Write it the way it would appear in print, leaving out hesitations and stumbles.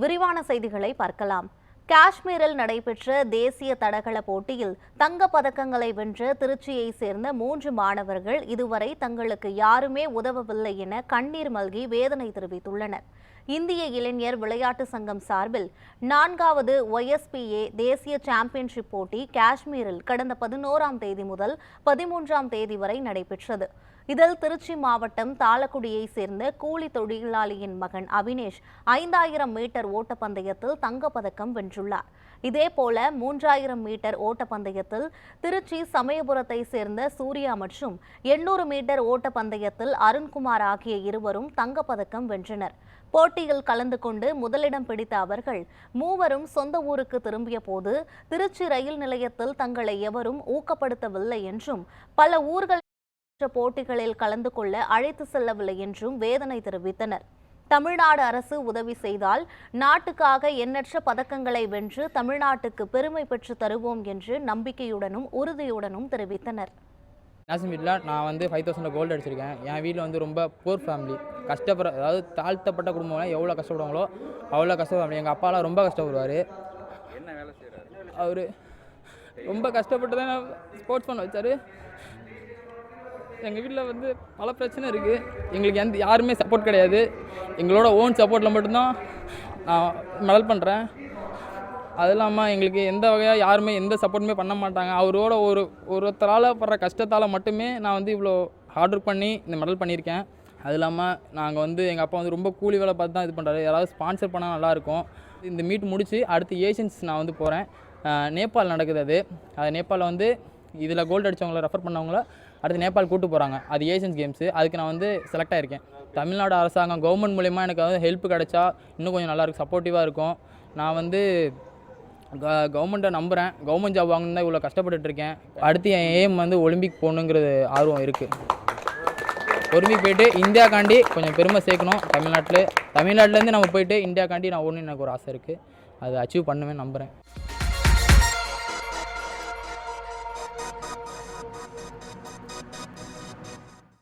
விரிவான செய்திகளை பார்க்கலாம். காஷ்மீரில் நடைபெற்ற தேசிய தடகள போட்டியில் தங்கப் பதக்கங்களை வென்ற திருச்சியை சேர்ந்த 3 மாணவர்கள் இதுவரை தங்களுக்கு யாருமே உதவவில்லை என கண்ணீர் மல்கி வேதனை தெரிவித்துள்ளனர். இந்திய இளைஞர் விளையாட்டு சங்கம் சார்பில் 4வது YSPA தேசிய சாம்பியன்ஷிப் போட்டி காஷ்மீரில் கடந்த 11ஆம் தேதி முதல் 13ஆம் தேதி வரை நடைபெற்றது. இதில் திருச்சி மாவட்டம் தாளக்குடியை சேர்ந்த கூலி தொழிலாளியின் மகன் அபினேஷ் 5000 மீட்டர் ஓட்டப்பந்தயத்தில் தங்கப்பதக்கம் வென்றுள்ளார். இதேபோல 3000 மீட்டர் ஓட்டப்பந்தயத்தில் திருச்சி சமயபுரத்தை சேர்ந்த சூர்யா மற்றும் 800 மீட்டர் ஓட்டப்பந்தயத்தில் அருண்குமார் ஆகிய இருவரும் தங்கப்பதக்கம் வென்றனர். போட்டியில் கலந்து கொண்டு முதலிடம் பிடித்த அவர்கள் மூவரும் சொந்த ஊருக்கு திரும்பிய போது திருச்சி ரயில் நிலையத்தில் தங்களை எவரும் ஊக்கப்படுத்தவில்லை என்றும் பல ஊர்கள் போட்டிகளில் கலந்து கொள்ள அழைத்து செல்லவில்லை என்றும் வேதனை தெரிவித்தனர். தமிழ்நாடு அரசு உதவி செய்தால் நாட்டுக்காக எண்ணற்ற பதக்கங்களை வென்று தமிழ்நாட்டுக்கு பெருமை பெற்று தருவோம் என்று நம்பிக்கையுடனும் உறுதியுடனும் தெரிவித்தனர். நான் வந்து 5000 கோல்டு அடிச்சிருக்கேன். என் வீட்டில் ரொம்ப புவர் ஃபேமிலி, அதாவது தாழ்த்தப்பட்ட குடும்பம் எவ்வளோ கஷ்டப்படுவாங்களோ அவ்வளோ கஷ்டப்படுவாங்க. எங்கள் அப்பாலாம் ரொம்ப கஷ்டப்படுவார். என்ன வேலை செய்கிறாரு? அவர் ரொம்ப கஷ்டப்பட்டு தான் ஸ்போர்ட்ஸ் பண்ண வச்சார். எங்கள் வீட்டில் பல பிரச்சனை இருக்குது. எங்களுக்கு யாருமே சப்போர்ட் கிடையாது. எங்களோட ஓன் சப்போர்ட்டில் மட்டும்தான் நான் மெடல் பண்ணுறேன். அது இல்லாமல் எங்களுக்கு எந்த வகையாக யாருமே எந்த சப்போர்ட்டுமே பண்ண மாட்டாங்க. அவரோட ஒருத்தரால் படுற கஷ்டத்தால் மட்டுமே நான் இவ்வளோ ஹார்ட் ஒர்க் பண்ணி இந்த மெடல் பண்ணியிருக்கேன். அது இல்லாமல் நாங்கள் எங்கள் அப்பா ரொம்ப கூலி வேலை பார்த்து தான் இது பண்ணுறாரு. யாராவது ஸ்பான்சர் பண்ணால் நல்லாயிருக்கும். இந்த மீட் முடித்து அடுத்து ஏஷியன்ஸ் நான் போகிறேன். நேபாள் நடக்குது. அது நேபாளில் இதில் கோல்டு அடித்தவங்கள ரெஃபர் பண்ணவங்கள அடுத்து நேபாள் கூட்டு போகிறாங்க. அது ஏஷியன்ஸ் கேம்ஸு. அதுக்கு நான் செலக்ட் ஆகிருக்கேன். தமிழ்நாடு அரசாங்கம் கவர்மெண்ட் மூலிமா எனக்கு ஹெல்ப் கிடைச்சா இன்னும் கொஞ்சம் நல்லாயிருக்கும், சப்போர்ட்டிவாக இருக்கும். நான் கவர்மெண்ட்டை நம்புகிறேன். கவர்மெண்ட் ஜாப் வாங்கணும் தான் இவ்வளோ கஷ்டப்பட்டுருக்கேன். அடுத்து என் எய்ம் ஒலிம்பிக் போகணுங்கிறது ஆர்வம் இருக்குது. ஒலிம்பிக் போயிட்டு இந்தியாக்காண்டி கொஞ்சம் பெருமை சேர்க்கணும். தமிழ்நாட்டிலேருந்து நம்ம போயிட்டு இந்தியாக்காண்டி நான் ஒன்று எனக்கு ஒரு ஆசை இருக்குது. அதை அச்சீவ் பண்ணுவேன் நம்புகிறேன்.